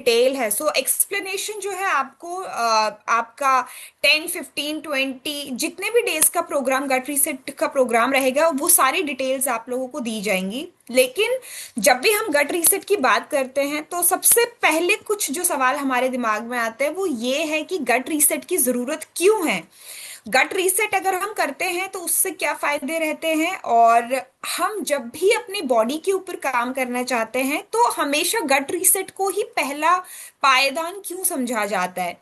Detail है। सो explanation जो है आपको आपका 10, 15, 20 जितने भी डेज का प्रोग्राम, गट रीसेट का प्रोग्राम रहेगा, वो सारी डिटेल्स आप लोगों को दी जाएंगी। लेकिन जब भी हम गट रीसेट की बात करते हैं तो सबसे पहले कुछ जो सवाल हमारे दिमाग में आते हैं वो ये है कि गट रीसेट की जरूरत क्यों है। गट रीसेट अगर हम करते हैं तो उससे क्या फायदे रहते हैं, और हम जब भी अपनी बॉडी के ऊपर काम करना चाहते हैं तो हमेशा गट रीसेट को ही पहला पायदान क्यों समझा जाता है।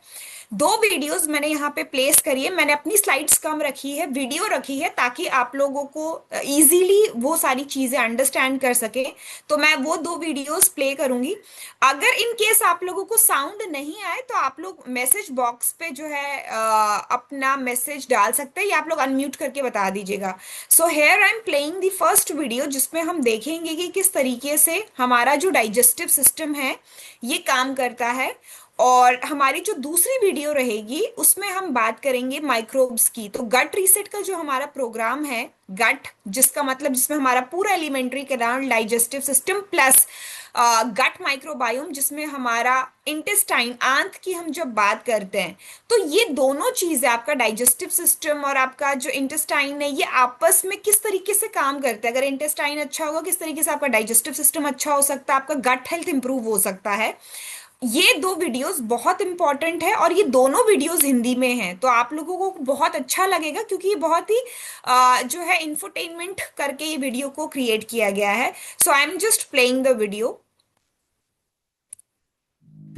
दो वीडियोस मैंने यहाँ पे प्लेस करी है, मैंने अपनी स्लाइड्स कम रखी है, वीडियो रखी है, ताकि आप लोगों को इजीली वो सारी चीजें अंडरस्टैंड कर सके। तो मैं वो दो वीडियोस प्ले करूंगी। अगर इन केस आप लोगों को साउंड नहीं आए तो आप लोग मैसेज बॉक्स पे जो है अपना मैसेज डाल सकते हैं, या आप लोग अनम्यूट करके बता दीजिएगा। So here I am playing the first video, जिसमें हम देखेंगे कि किस तरीके से हमारा जो डाइजेस्टिव सिस्टम है ये काम करता है। और हमारी जो दूसरी वीडियो रहेगी उसमें हम बात करेंगे माइक्रोब्स की। तो गट रीसेट का जो हमारा प्रोग्राम है, गट जिसका मतलब जिसमें हमारा पूरा elementary canal, digestive system plus gut microbiome, जिसमें हमारा इंटेस्टाइन, आंत की हम जब बात करते हैं तो ये दोनों चीजें, आपका डाइजेस्टिव सिस्टम और आपका जो इंटेस्टाइन है, ये आपस में किस तरीके से काम करते हैं। अगर इंटेस्टाइन अच्छा होगा, किस तरीके से आपका डाइजेस्टिव सिस्टम अच्छा हो सकता है, आपका गट हेल्थ इंप्रूव हो सकता है। ये दो वीडियोस बहुत इंपॉर्टेंट है, और ये दोनों वीडियोस हिंदी में हैं, तो आप लोगों को बहुत अच्छा लगेगा, क्योंकि ये बहुत ही जो है इंफोटेनमेंट करके ये वीडियो को क्रिएट किया गया है। So I am just playing the video.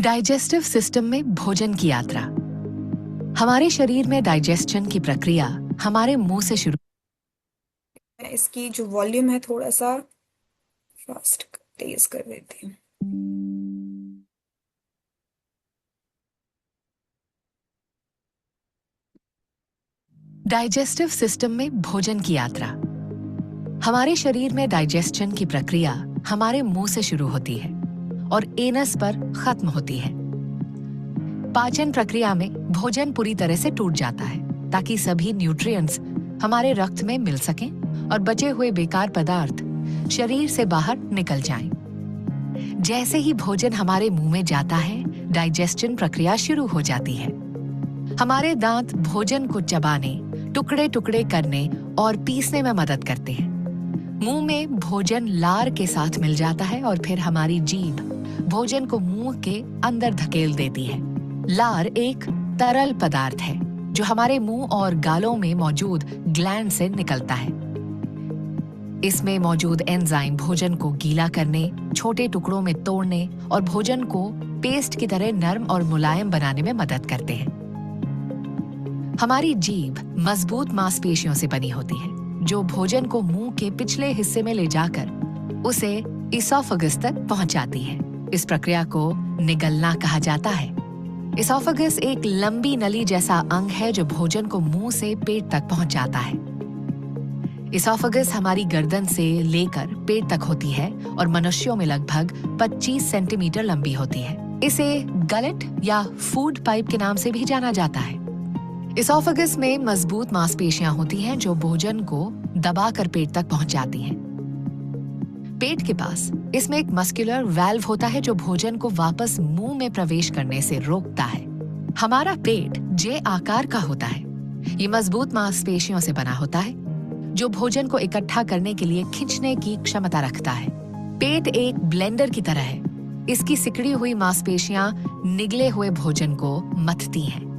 Digestive system में भोजन की यात्रा। हमारे शरीर में डाइजेशन की प्रक्रिया हमारे मुंह से शुरू। इसकी जो वॉल्यूम है थोड़ा सा फास्ट तेज कर देती हूँ। डाइजेस्टिव सिस्टम में भोजन की यात्रा। हमारे शरीर में डाइजेशन की प्रक्रिया हमारे मुंह से शुरू होती है और एनस पर खत्म होती है। पाचन प्रक्रिया में भोजन पूरी तरह से टूट जाता है ताकि सभी न्यूट्रिएंट्स हमारे रक्त में मिल सकें और बचे हुए बेकार पदार्थ शरीर से बाहर निकल जाएं। जैसे ही भोजन हमारे मुंह में जाता है, डाइजेशन प्रक्रिया शुरू हो जाती है। हमारे दांत भोजन को चबाने, टुकड़े टुकड़े करने और पीसने में मदद करते हैं। मुंह में भोजन लार के साथ मिल जाता है और फिर हमारी जीभ भोजन को मुंह के अंदर धकेल देती है। लार एक तरल पदार्थ है जो हमारे मुंह और गालों में मौजूद ग्लैंड से निकलता है। इसमें मौजूद एंजाइम भोजन को गीला करने, छोटे टुकड़ों में तोड़ने और भोजन को पेस्ट की तरह नरम और मुलायम बनाने में मदद करते हैं। हमारी जीभ मजबूत मांसपेशियों से बनी होती है जो भोजन को मुंह के पिछले हिस्से में ले जाकर उसे इसोफेगस तक पहुंचाती है। इस प्रक्रिया को निगलना कहा जाता है। इसोफेगस एक लंबी नली जैसा अंग है जो भोजन को मुंह से पेट तक पहुंचाता है। इसोफेगस हमारी गर्दन से लेकर पेट तक होती है और मनुष्यों में लगभग 25 सेंटीमीटर लंबी होती है। इसे गलेट या फूड पाइप के नाम से भी जाना जाता है। इसोफेगस में मजबूत मांसपेशियां होती हैं जो भोजन को दबाकर पेट तक पहुंचाती हैं। पेट के पास इसमें एक मस्कुलर वाल्व होता है जो भोजन को वापस मुंह में प्रवेश करने से रोकता है। हमारा पेट जे आकार का होता है। ये मजबूत मांसपेशियों से बना होता है जो भोजन को इकट्ठा करने के लिए खींचने की क्षमता रखता है। पेट एक ब्लेंडर की तरह है। इसकी सिकड़ी हुई मांसपेशियां निगले हुए भोजन को मथती हैं।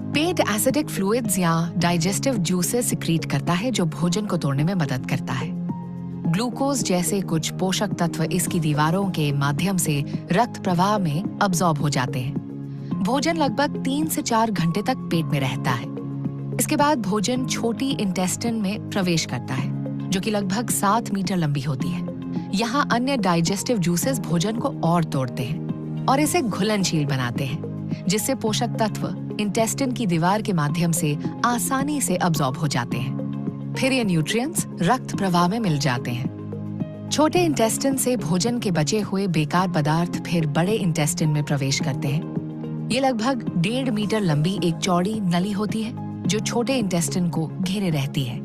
पेट एसिडिक फ्लूइड्स या डाइजेस्टिव जूसेस सिक्रीट करता है जो भोजन को तोड़ने में मदद करता है। ग्लूकोज जैसे कुछ पोषक तत्व इसकी दीवारों के माध्यम से रक्त प्रवाह में अब्सॉर्ब हो जाते हैं। भोजन लगभग 3 से 4 घंटे तक पेट में रहता है। इसके बाद भोजन छोटी इंटेस्टाइन में प्रवेश करता है जो कि लगभग 7 मीटर लंबी होती है। यहाँ अन्य डाइजेस्टिव जूसेस भोजन को और तोड़ते हैं और इसे घुलनशील बनाते हैं, जिससे पोषक तत्व इंटेस्टाइन की दीवार के माध्यम से आसानी से अब्सॉर्ब हो जाते हैं। फिर ये न्यूट्रिएंट्स रक्त प्रवाह में मिल जाते हैं। छोटे इंटेस्टाइन से भोजन के बचे हुए बेकार पदार्थ फिर बड़े इंटेस्टाइन में प्रवेश करते हैं। ये लगभग 1.5 मीटर लंबी एक चौड़ी नली होती है जो छोटे इंटेस्टाइन को घेरे रहती है।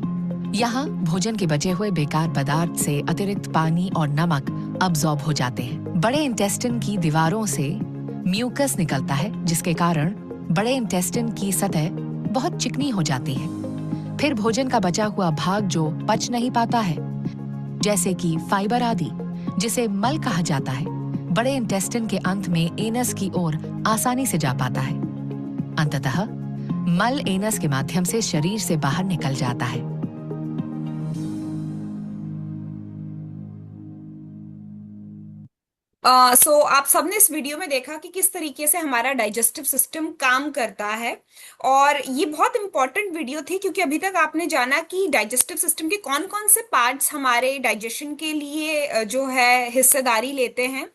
यहाँ भोजन के बचे हुए बेकार पदार्थ से अतिरिक्त पानी और नमक अब्सॉर्ब हो जाते हैं। बड़े इंटेस्टाइन की दीवारों से म्यूकस निकलता है, जिसके कारण बड़े इंटेस्टिन की सतह बहुत चिकनी हो जाती है। फिर भोजन का बचा हुआ भाग जो पच नहीं पाता है, जैसे कि फाइबर आदि, जिसे मल कहा जाता है, बड़े इंटेस्टिन के अंत में एनस की ओर आसानी से जा पाता है। अंततः मल एनस के माध्यम से शरीर से बाहर निकल जाता है। आप सबने इस वीडियो में देखा कि किस तरीके से हमारा डाइजेस्टिव सिस्टम काम करता है। और ये बहुत इंपॉर्टेंट वीडियो थी क्योंकि अभी तक आपने जाना कि डाइजेस्टिव सिस्टम के कौन कौन से पार्ट्स हमारे डाइजेशन के लिए जो है हिस्सेदारी लेते हैं।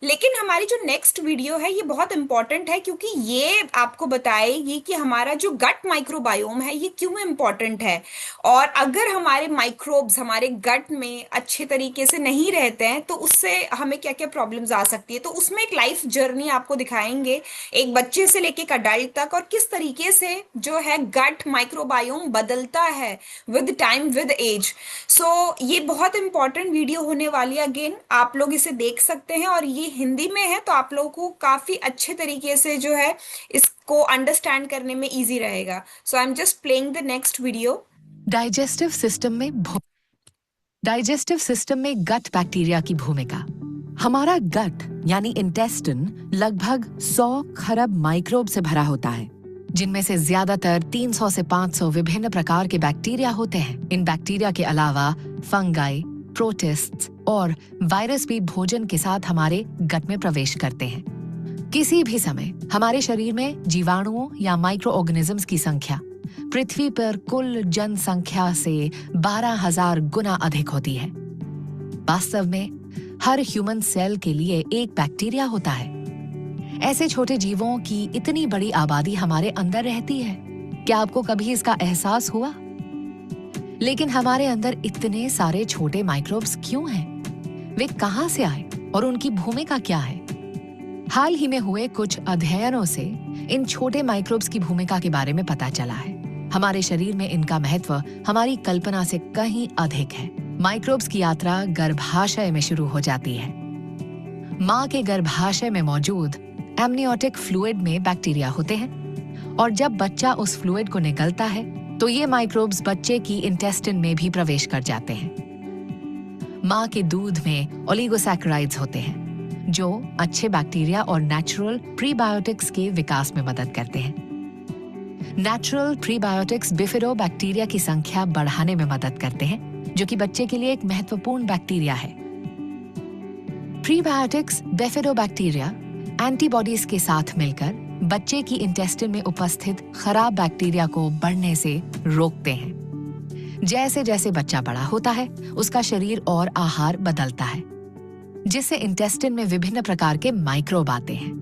लेकिन हमारी जो नेक्स्ट वीडियो है ये बहुत इंपॉर्टेंट है क्योंकि ये आपको बताएगी कि हमारा जो गट माइक्रोबायोम है ये क्यों इम्पॉर्टेंट है। और अगर हमारे माइक्रोब्स हमारे गट में अच्छे तरीके से नहीं रहते हैं तो उससे हमें क्या क्या प्रॉब्लम्स आ सकती है। तो उसमें एक लाइफ जर्नी आपको दिखाएंगे, एक बच्चे से लेके एक अडल्ट तक, और किस तरीके से जो है गट माइक्रोबायोम बदलता है विद टाइम विद एज। ये बहुत इंपॉर्टेंट वीडियो होने वाली है। अगेन आप लोग इसे देख सकते हैं और ये हिंदी में है तो आप लोगों को काफी अच्छे तरीके से जो है इसको अंडरस्टैंड करने में इजी रहेगा। So I am just playing the next video. Digestive system में गट बैक्टीरिया की भूमिका। हमारा गट यानी इंटेस्टिन लगभग 100 खरब माइक्रोब से भरा होता है, जिनमें से ज्यादातर 300 से 500 विभिन्न प्रकार के बैक्टीरिया होते हैं। इन बैक्टीरिया के अलावा फंगाई, प्रोटिस्ट्स और वायरस भी भोजन के साथ हमारे गट में प्रवेश करते हैं। किसी भी समय हमारे शरीर में जीवाणुओं या माइक्रो ऑर्गेनिजम्स की संख्या पृथ्वी पर कुल जनसंख्या से 12,000 गुना अधिक होती है। वास्तव में हर ह्यूमन सेल के लिए एक बैक्टीरिया होता है। ऐसे छोटे जीवों की इतनी बड़ी आबादी हमारे अंदर रहती है, क्या आपको कभी इसका एहसास हुआ? लेकिन हमारे अंदर इतने सारे छोटे माइक्रोब्स क्यों हैं? वे कहां से आए और उनकी भूमिका क्या है? हाल ही में हुए कुछ अध्ययनों से इन छोटे माइक्रोब्स की भूमिका के बारे में पता चला है। हमारे शरीर में इनका महत्व हमारी कल्पना से कहीं अधिक है। माइक्रोब्स की यात्रा गर्भाशय में शुरू हो जाती है। माँ के गर्भाशय में मौजूद एमनियोटिक फ्लूइड में बैक्टीरिया होते हैं और जब बच्चा उस फ्लूइड को निगलता है तो ये माइक्रोब्स बच्चे की इंटेस्टिन में भी प्रवेश कर जाते हैं। माँ के दूध में ओलिगोसैकेराइड्स होते हैं जो अच्छे बैक्टीरिया और नेचुरल प्रीबायोटिक्स के विकास में मदद करते हैं। नेचुरल प्रीबायोटिक्स बिफिडोबैक्टीरिया की संख्या बढ़ाने में मदद करते हैं, जो कि बच्चे के लिए एक महत्वपूर्ण बैक्टीरिया है। प्रीबायोटिक्स बिफिडोबैक्टीरिया एंटीबॉडीज के साथ मिलकर बच्चे की इंटेस्टिन में उपस्थित खराब बैक्टीरिया को बढ़ने से रोकते हैं। जैसे जैसे बच्चा बड़ा होता है, उसका शरीर और आहार बदलता है, जिससे इंटेस्टिन में विभिन्न प्रकार के माइक्रोब आते हैं।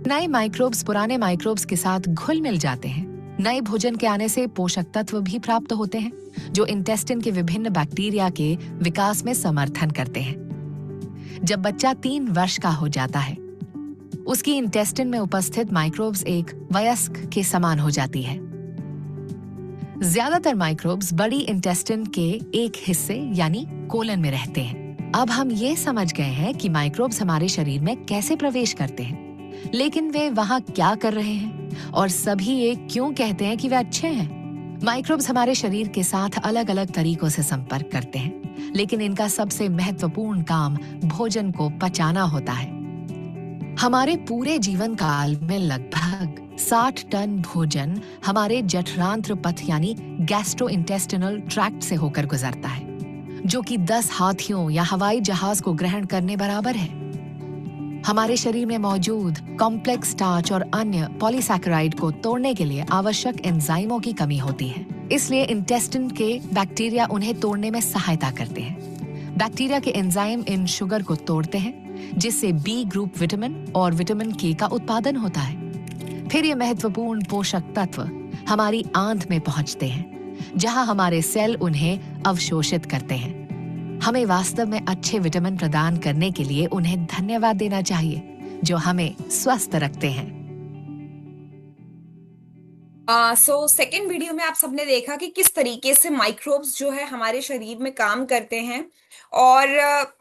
नए माइक्रोब्स पुराने माइक्रोब्स के साथ घुल मिल जाते हैं। नए भोजन के आने से पोषक तत्व भी प्राप्त होते हैं, जो इंटेस्टिन के विभिन्न बैक्टीरिया के विकास में समर्थन करते हैं। जब बच्चा 3 वर्ष का हो जाता है, उसकी इंटेस्टिन में उपस्थित माइक्रोब्स एक वयस्क के समान हो जाती है। ज्यादातर माइक्रोब्स बड़ी इंटेस्टिन के एक हिस्से यानी कोलन में रहते हैं। अब हम ये समझ गए हैं कि माइक्रोब्स हमारे शरीर में कैसे प्रवेश करते हैं, लेकिन वे वहां क्या कर रहे हैं और सभी ये क्यों कहते हैं कि वे अच्छे हैं। माइक्रोब्स हमारे शरीर के साथ अलग अलग तरीकों से संपर्क करते हैं, लेकिन इनका सबसे महत्वपूर्ण काम भोजन को पचाना होता है। हमारे पूरे जीवन काल में लगभग 60 टन भोजन हमारे जठरांत्र पथ यानी गैस्ट्रोइंटेस्टिनल ट्रैक्ट से होकर गुजरता है, जो कि 10 हाथियों या हवाई जहाज को ग्रहण करने बराबर है। हमारे शरीर में मौजूद कॉम्प्लेक्स स्टार्च और अन्य पॉलीसैकेराइड को तोड़ने के लिए आवश्यक एंजाइमों की कमी होती है, इसलिए इंटेस्टिन के बैक्टीरिया उन्हें तोड़ने में सहायता करते हैं। बैक्टीरिया के एंजाइम इन शुगर को तोड़ते हैं, जिससे बी ग्रुप विटामिन और विटामिन के का उत्पादन होता है। फिर ये महत्वपूर्ण पोषक तत्व हमारी आंत में पहुंचते हैं, जहां हमारे सेल उन्हें अवशोषित करते हैं। हमें वास्तव में अच्छे विटामिन प्रदान करने के लिए उन्हें धन्यवाद देना चाहिए, जो हमें स्वस्थ रखते हैं। सो सेकेंड वीडियो में आप सबने देखा कि किस तरीके से माइक्रोब्स जो है हमारे शरीर में काम करते हैं। और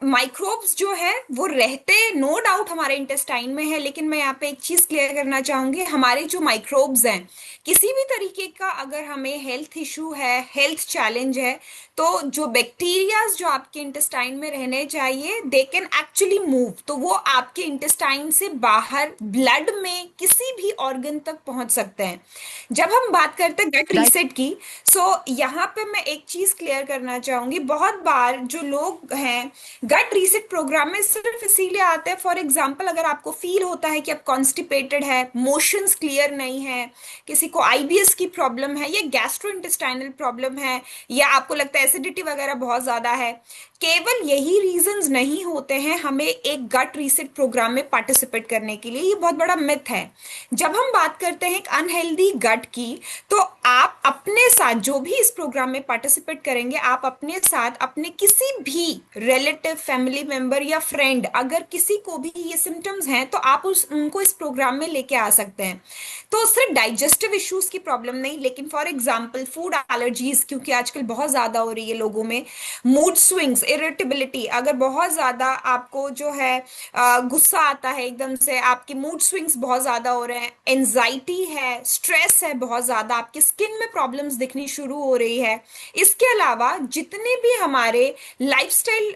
माइक्रोब्स जो है वो रहते नो डाउट हमारे इंटेस्टाइन में है, लेकिन मैं यहाँ पे एक चीज क्लियर करना चाहूंगी। हमारे जो माइक्रोब्स हैं, किसी भी तरीके का अगर हमें हेल्थ इशू है, हेल्थ चैलेंज है, तो जो बैक्टीरियाज जो आपके इंटेस्टाइन में रहने चाहिए दे कैन एक्चुअली मूव, तो वो आपके इंटेस्टाइन से बाहर ब्लड में किसी भी ऑर्गन तक पहुंच सकते हैं। जब हम बात करते हैं गट रीसेट की, सो यहाँ पे मैं एक चीज क्लियर करना चाहूंगी। बहुत बार जो लोग हैं गट रीसेट प्रोग्राम में सिर्फ इसीलिए आते हैं, फॉर एग्जांपल अगर आपको फील होता है कि आप कॉन्स्टिपेटेड है, मोशंस क्लियर नहीं है, किसी को आईबीएस की प्रॉब्लम है या गैस्ट्रोइंटेस्टाइनल प्रॉब्लम है, या आपको लगता है एसिडिटी वगैरह बहुत ज्यादा है, केवल यही रीजंस नहीं होते हैं हमें एक गट रीसेट प्रोग्राम में पार्टिसिपेट करने के लिए। ये बहुत बड़ा मिथ है। जब हम बात करते हैं एक अनहेल्दी गट की, तो आप अपने साथ जो भी इस प्रोग्राम में पार्टिसिपेट करेंगे, आप अपने साथ अपने किसी भी रिलेटिव, फैमिली मेंबर या फ्रेंड, अगर किसी को भी ये सिम्टम्स हैं तो आप उनको इस प्रोग्राम में लेके आ सकते हैं। तो सिर्फ डाइजेस्टिव इश्यूज की प्रॉब्लम नहीं, लेकिन फॉर एग्जांपल फूड एलर्जीज, क्योंकि आजकल बहुत ज्यादा हो रही है लोगों में, मूड स्विंग्स, इरिटेबिलिटी, अगर बहुत ज्यादा आपको जो है गुस्सा आता है एकदम से, आपके मूड स्विंग्स बहुत ज्यादा हो रहे हैं, एंजाइटी है, स्ट्रेस है बहुत ज्यादा, आपकी स्किन में प्रॉब्लम्स दिखनी शुरू हो रही है। इसके अलावा जितने भी हमारे लाइफस्टाइल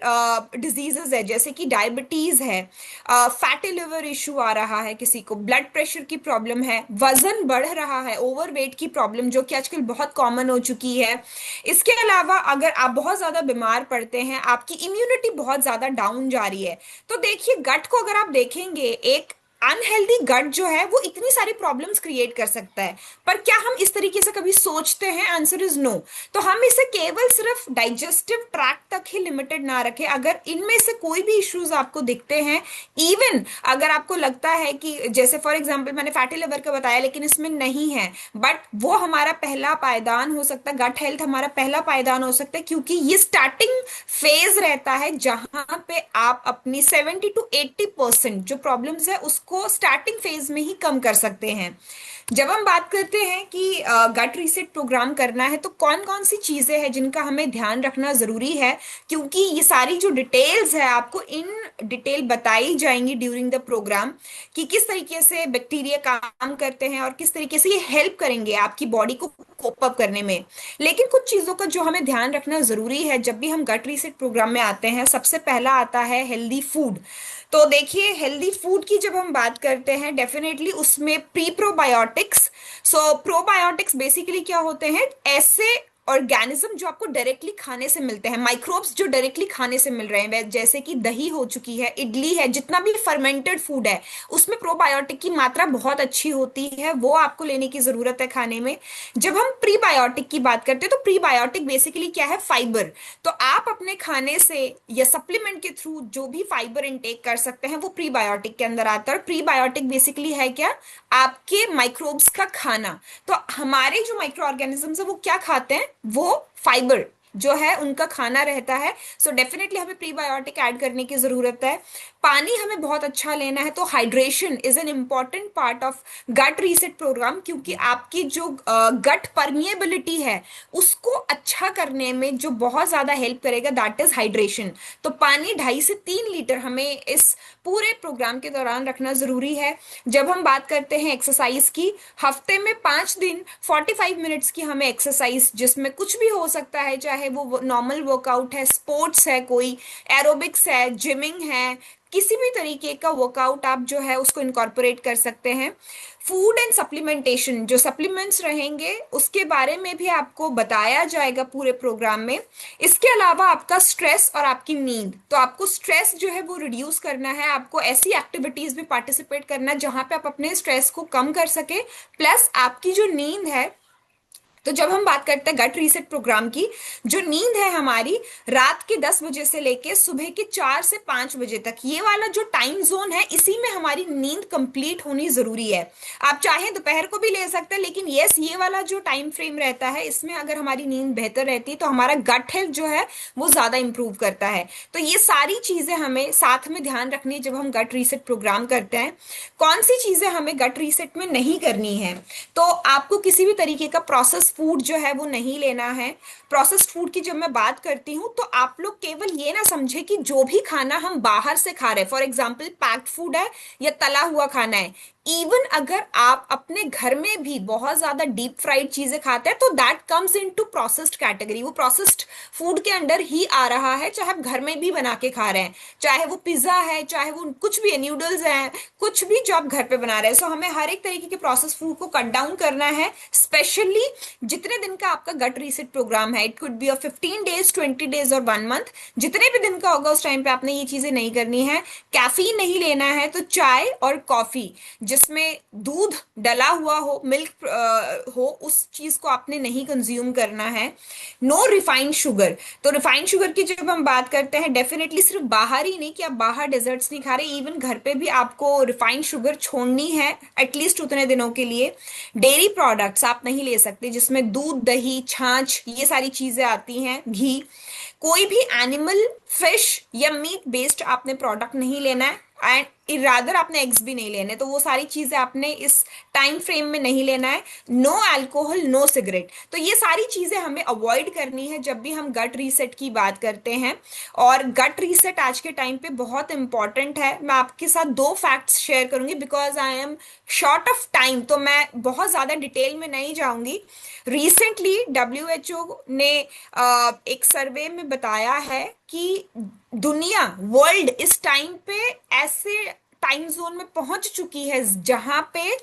डिजीजेस है, जैसे कि डायबिटीज है, फैटी लिवर इशू आ रहा है, किसी को ब्लड प्रेशर की प्रॉब्लम है, वजन बढ़ रहा है, ओवरवेट की प्रॉब्लम जो कि आजकल बहुत कॉमन हो चुकी है। इसके अलावा अगर आप बहुत ज्यादा बीमार पड़ते हैं, आपकी इम्यूनिटी बहुत ज्यादा डाउन जा रही है, तो देखिए गट को अगर आप देखेंगे, एक अनहेल्दी गट जो है वो इतनी सारी प्रॉब्लम्स क्रिएट कर सकता है। पर क्या हम इस तरीके से कभी सोचते हैं? Answer is no. तो हम इसे केवल सिर्फ डाइजेस्टिव ट्रैक्ट तक ही लिमिटेड ना रखें। अगर इनमें से कोई भी इश्यूज आपको दिखते हैं, इवन अगर आपको लगता है कि जैसे फॉर एग्जांपल मैंने फैटी लिवर का बताया लेकिन इसमें नहीं है, बट वो हमारा पहला पायदान हो सकता है, गट हेल्थ हमारा पहला पायदान हो सकता है, क्योंकि ये स्टार्टिंग फेज रहता है जहां पे आप अपनी 70 to 80% जो प्रॉब्लम्स है उसको स्टार्टिंग फेज में ही कम कर सकते हैं। जब हम बात करते हैं कि गट रीसेट प्रोग्राम करना है, तो कौन कौन सी चीजें हैं जिनका हमें ध्यान रखना जरूरी है, क्योंकि ये सारी जो डिटेल्स है आपको इन डिटेल बताई जाएंगी ड्यूरिंग द प्रोग्राम, कि किस तरीके से बैक्टीरिया काम करते हैं और किस तरीके से ये हेल्प करेंगे आपकी बॉडी को कोप अप करने में। लेकिन कुछ चीजों का जो हमें ध्यान रखना जरूरी है जब भी हम गट रीसेट प्रोग्राम में आते हैं, सबसे पहला आता है हेल्दी फूड। तो देखिए हेल्दी फूड की जब हम बात करते हैं, डेफिनेटली उसमें प्री प्रोबायोटिक्स। सो प्रोबायोटिक्स बेसिकली क्या होते हैं? ऐसे ऑर्गेनिज्म जो आपको डायरेक्टली खाने से मिलते हैं, माइक्रोब्स जो डायरेक्टली खाने से मिल रहे हैं, जैसे कि दही हो चुकी है, इडली है, जितना भी फर्मेंटेड फूड है उसमें प्रोबायोटिक की मात्रा बहुत अच्छी होती है, वो आपको लेने की जरूरत है खाने में। जब हम प्रीबायोटिक की बात करते हैं, तो प्रीबायोटिक बेसिकली क्या है? फाइबर। तो आप अपने खाने से या सप्लीमेंट के थ्रू जो भी फाइबर इनटेक कर सकते हैं वो प्रीबायोटिक के अंदर आता है। और प्रीबायोटिक बेसिकली है क्या? आपके माइक्रोब्स का खाना। तो हमारे जो माइक्रो ऑर्गेनिजम्स है वो क्या खाते हैं? वो फाइबर जो है उनका खाना रहता है। सो डेफिनेटली हमें प्रीबायोटिक ऐड करने की जरूरत है। पानी हमें बहुत अच्छा लेना है, तो hydration is an important part of gut reset program, क्योंकि आपकी जो गट परमिएबिलिटी है उसको अच्छा करने में जो बहुत ज्यादा हेल्प करेगा दैट इज हाइड्रेशन। तो पानी 2.5 से 3 लीटर हमें इस पूरे प्रोग्राम के दौरान रखना जरूरी है। जब हम बात करते हैं एक्सरसाइज की, हफ्ते में 5 दिन 45 मिनट्स की हमें एक्सरसाइज, जिसमें कुछ भी हो सकता है, चाहे वो नॉर्मल वर्कआउट है, स्पोर्ट्स है, कोई एरोबिक्स है, जिमिंग है, किसी भी तरीके का वर्कआउट आप जो है उसको इनकॉर्पोरेट कर सकते हैं। फूड एंड सप्लीमेंटेशन, जो सप्लीमेंट्स रहेंगे उसके बारे में भी आपको बताया जाएगा पूरे प्रोग्राम में। इसके अलावा आपका स्ट्रेस और आपकी नींद, तो आपको स्ट्रेस जो है वो रिड्यूस करना है, आपको ऐसी एक्टिविटीज में पार्टिसिपेट करना है जहां पे आप अपने स्ट्रेस को कम कर सके, प्लस आपकी जो नींद है, तो जब हम बात करते हैं गट रीसेट प्रोग्राम की, जो नींद है हमारी रात के 10 बजे से लेके सुबह के 4 से 5 बजे तक, ये वाला जो टाइम जोन है, इसी में हमारी नींद कंप्लीट होनी जरूरी है। आप चाहें दोपहर को भी ले सकते हैं, लेकिन यस, ये वाला जो टाइम फ्रेम रहता है, इसमें अगर हमारी नींद बेहतर रहती है तो हमारा गट हेल्थ जो है वो ज्यादा इंप्रूव करता है। तो ये सारी चीजें हमें साथ में ध्यान रखनी है जब हम गट रीसेट प्रोग्राम करते हैं। कौन सी चीजें हमें गट रीसेट में नहीं करनी है? तो आपको किसी भी तरीके का प्रोसेस फूड जो है वो नहीं लेना है। प्रोसेस्ड फूड की जब मैं बात करती हूँ तो आप लोग केवल ये ना समझे कि जो भी खाना हम बाहर से खा रहे हैं, फॉर एग्जाम्पल पैक्ड फूड है या तला हुआ खाना है, इवन अगर आप अपने घर में भी बहुत ज्यादा डीप फ्राइड चीजें खाते हैं तो that comes into processed category, वो प्रोसेस्ड फूड के अंडर ही आ रहा है। चाहे आप घर में भी बना के खा रहे हैं, चाहे वो पिज्जा है, चाहे वो कुछ भी न्यूडल्स हैं, कुछ भी जो आप घर पे बना रहे हैं। सो हमें हर एक तरीके के प्रोसेस फूड को कट डाउन करना है, स्पेशली जितने दिन का आपका गट रीसेट प्रोग्राम है। It could be 15 days, 20 days और 1 मंथ, जितने भी दिन का होगा उस टाइम पे आपने ये चीजें नहीं करनी है। कैफीन नहीं लेना है, तो चाय और कॉफी जिसमें दूध डला हुआ हो, मिल्क हो, उस चीज को आपने नहीं कंज्यूम करना है। No refined sugar. तो रिफाइंड शुगर की जब हम बात करते हैं, डेफिनेटली सिर्फ बाहर ही नहीं कि आप बाहर डेजर्ट्स नहीं खा रहे, इवन घर पे भी आपको रिफाइंड शुगर छोड़नी है एटलीस्ट उतने दिनों के लिए। डेयरी प्रोडक्ट्स आप नहीं ले सकते जिसमें दूध, दही, छाछ, ये सारी चीजें आती हैं, घी। कोई भी एनिमल, फिश या मीट बेस्ड आपने प्रोडक्ट नहीं लेना है, एंड इरादर आपने एग्स भी नहीं लेने। तो वो सारी चीजें आपने इस टाइम फ्रेम में नहीं लेना है। No alcohol, no cigarette. तो ये सारी चीजें हमें अवॉइड करनी है जब भी हम गट रीसेट की बात करते हैं। और गट रीसेट आज के टाइम पे बहुत इंपॉर्टेंट है। मैं आपके साथ दो फैक्ट्स शेयर करूंगी, because I am short of time, तो मैं बहुत ज्यादा डिटेल में नहीं जाऊंगी। रिसेंटली डब्ल्यूएचओ ने एक सर्वे में बताया है कि दुनिया, वर्ल्ड इस टाइम पे ऐसे टाइम जोन में पहुंच चुकी है जहां पे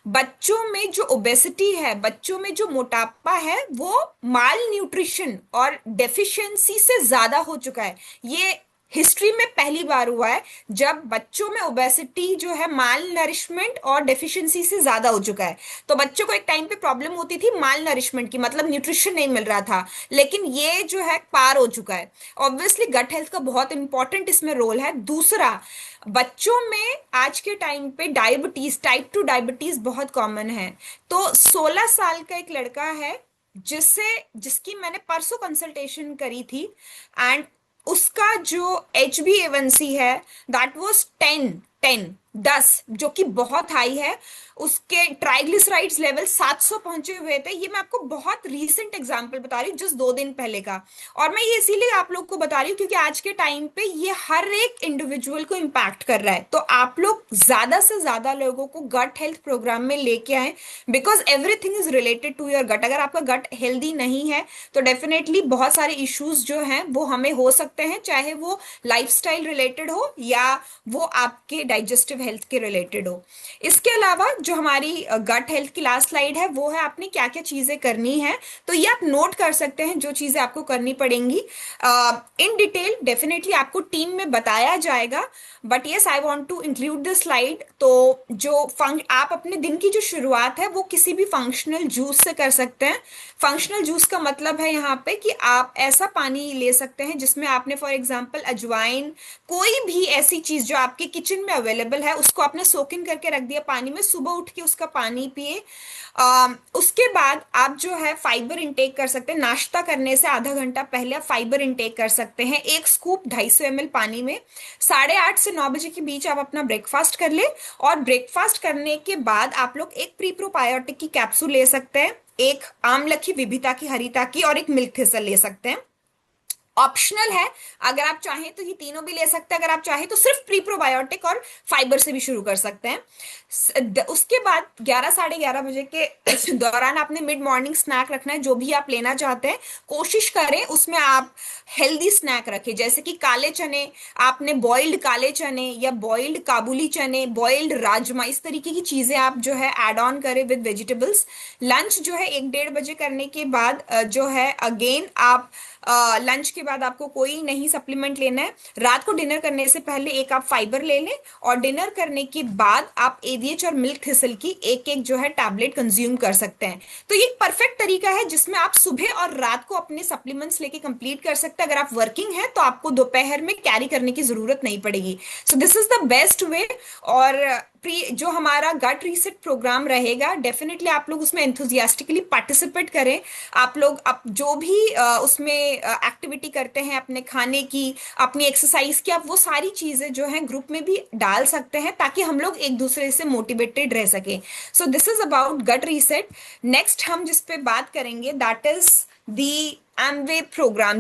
बच्चों में जो ओबेसिटी है, बच्चों में जो मोटापा है, वो माल न्यूट्रिशन और डेफिशिएंसी से ज्यादा हो चुका है। ये हिस्ट्री में पहली बार हुआ है जब बच्चों में ओबेसिटी जो है माल नरिशमेंट और डेफिशिएंसी से ज्यादा हो चुका है। तो बच्चों को एक टाइम पे प्रॉब्लम होती थी माल नरिशमेंट की, मतलब न्यूट्रिशन नहीं मिल रहा था, लेकिन ये जो है पार हो चुका है। ऑब्वियसली गट हेल्थ का बहुत इंपॉर्टेंट इसमें रोल है। दूसरा, बच्चों में आज के टाइम पे डायबिटीज, टाइप 2 डायबिटीज बहुत कॉमन है। तो 16 साल का एक लड़का है जिसकी मैंने परसों कंसल्टेशन करी थी, एंड उसका जो HbA1c है दैट वाज 10, जो कि बहुत हाई है। उसके ट्राइग्लिसराइड्स लेवल 700 पहुंचे हुए थे। ये मैं आपको बहुत रीसेंट एग्जांपल बता रही हूँ, जस्ट 2 दिन पहले का। और मैं ये इसीलिए आप लोग को बता रही हूँ क्योंकि आज के टाइम पे ये हर एक इंडिविजुअल को इम्पैक्ट कर रहा है। तो आप लोग ज्यादा से ज्यादा लोगों को गट हेल्थ प्रोग्राम में लेके आए, because everything is related to your gut. अगर आपका गट हेल्दी नहीं है तो डेफिनेटली बहुत सारे इश्यूज जो हैं वो हमें हो सकते हैं, चाहे वो लाइफस्टाइल रिलेटेड हो या वो आपके डाइजेस्टिव हेल्थ के रिलेटेड हो। इसके अलावा जो हमारी गट हेल्थ की लास्ट स्लाइड है वो है आपने क्या क्या चीजें करनी है। तो ये आप नोट कर सकते हैं जो चीजें आपको करनी पड़ेंगी। इन डिटेल डेफिनेटली आपको टीम में बताया जाएगा, but yes, I want to include this slide. तो जो आप अपने दिन की जो शुरुआत है वो किसी भी फंक्शनल जूस से कर सकते हैं। फंक्शनल जूस का मतलब है यहाँ पे कि आप ऐसा पानी ले सकते हैं जिसमें आपने फॉर एग्जांपल अजवाइन, कोई भी ऐसी चीज जो आपके किचन में अवेलेबल है, उसको आपने सोक इन करके रख दिया पानी में, सुबह उठ के उसका पानी पिए। उसके बाद आप जो है फाइबर इंटेक कर सकते हैं। नाश्ता करने से आधा घंटा पहले आप फाइबर इंटेक कर सकते हैं, 1 स्कूप 250 ml पानी में। 8:30 से 9 बजे के बीच आप अपना ब्रेकफास्ट कर ले, और ब्रेकफास्ट करने के बाद आप लोग एक प्री प्रोबायोटिक की कैप्सूल ले सकते हैं, एक आमला की, विभिता की, हरिता की, और एक मिल्क थिसल ले सकते हैं। ऑप्शनल है, अगर आप चाहें तो ये तीनों भी ले सकते हैं, अगर आप चाहें तो सिर्फ प्री प्रोबायोटिक और फाइबर से भी शुरू कर सकते हैं। उसके बाद 11 साढ़े 11 बजे के दौरान आपने मिड मॉर्निंग स्नैक रखना है, जो भी आप लेना चाहते हैं। कोशिश करें उसमें आप हेल्दी स्नैक रखें, जैसे कि काले चने, आपने बॉइल्ड काले चने या बॉइल्ड काबुली चने, बॉइल्ड राजमा, इस तरीके की चीजें आप जो है ऐड ऑन करें विद वेजिटेबल्स। लंच जो है 1 डेढ़ बजे करने के बाद जो है अगेन आप लंच के बाद आपको कोई नहीं सप्लीमेंट लेना है। रात को डिनर करने से पहले एक आप फाइबर ले लें, और डिनर करने के बाद आप एडीएच और मिल्क थिसल की एक एक जो है टैबलेट कंज्यूम कर सकते हैं। तो ये एक परफेक्ट तरीका है जिसमें आप सुबह और रात को अपने सप्लीमेंट्स लेके कंप्लीट कर सकते हैं। अगर आप वर्किंग हैं तो आपको दोपहर में कैरी करने की जरूरत नहीं पड़ेगी। सो this is the best way. और जो हमारा गट रीसेट प्रोग्राम रहेगा, डेफिनेटली आप लोग उसमें एंथुजियास्टिकली पार्टिसिपेट करें। आप लोग अब जो भी उसमें एक्टिविटी करते हैं अपने खाने की, अपनी एक्सरसाइज की, आप वो सारी चीजें जो हैं ग्रुप में भी डाल सकते हैं ताकि हम लोग एक दूसरे से मोटिवेटेड रह सके। So this is about gut reset. Next हम जिस पे बात करेंगे that is the Amway programme.